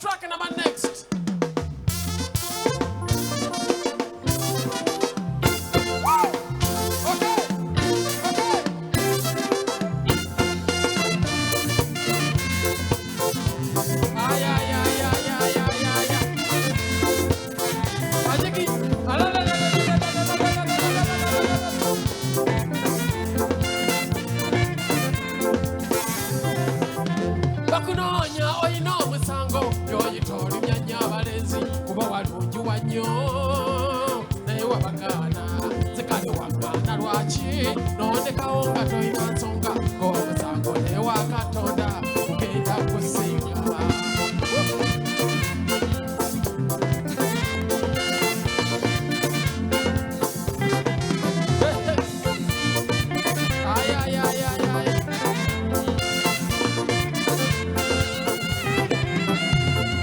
Track number next.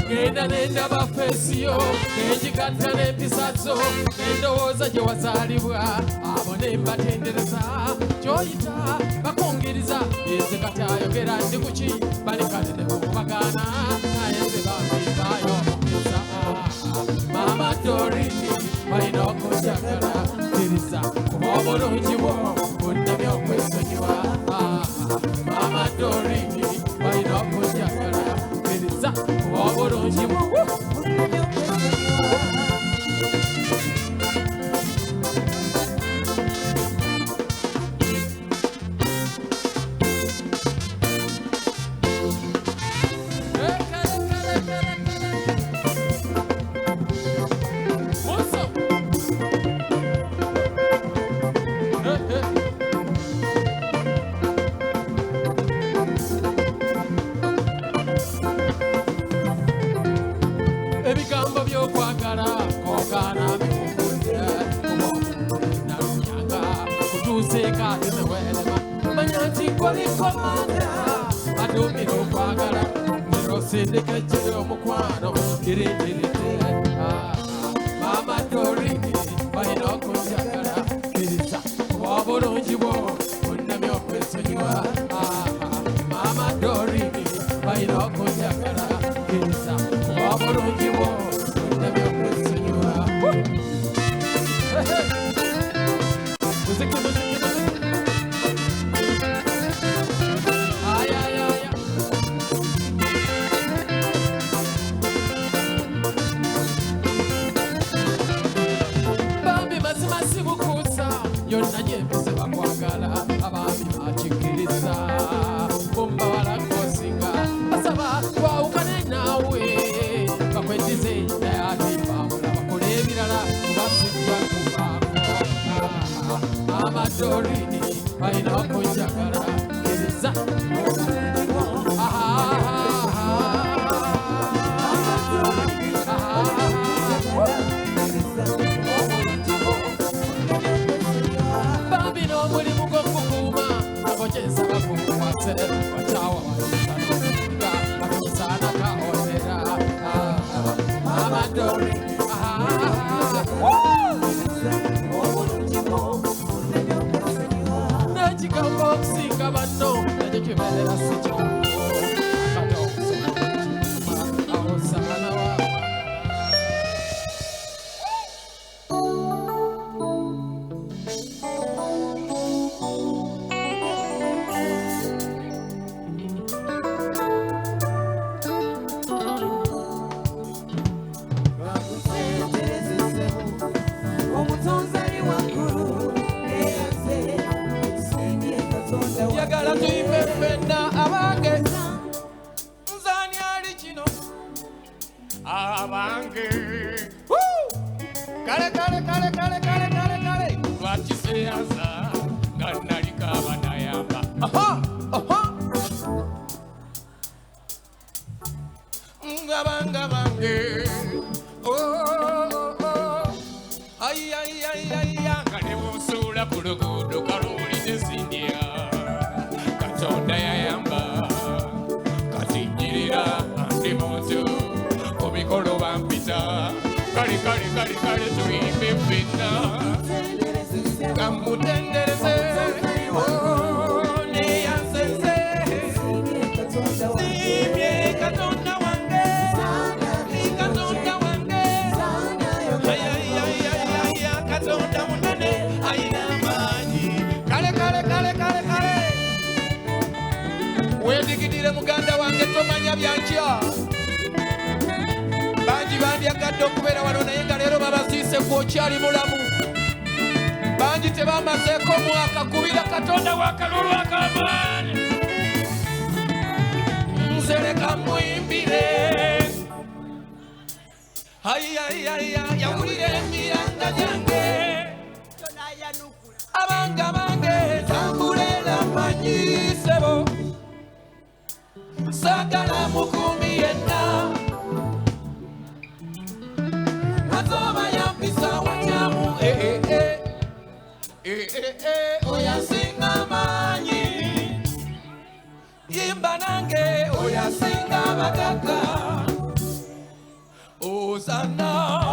Nenda bafesiyo nenjigatta n'empisazo nendowooza gye wazaalibwa abo ne mbatendereza gy'oyita bakungiriza yenze kati ayogera ndi kuki balikale ne bubagaana naye nze bambivaayo omukisa Mama Dorothy balina okunjagala kkiriza kuba obulungi bwo Mama Dorini, why not put your it is up? What don't you Mama Dorini, why not go to it is up? What don't you want? When your question you are. Mama Dorini, why not go to it is up? What don't you want? When your question you are. Mama Dorini, I know Kujakara, it is Babino Mulimuko Kuma, Abojensa Kuma, Wachawa, Mama Dorini, Banji tebamaze ko mwaka kubira katonda wakalulu akamani Nzereka muimbire Yawulire miranga jange Abanga bange tambulela manyisebo Sagala mukumi yena Azoma yampisa wanyamu Oya singa manyi Yimba nange Oya singa bagaka Osana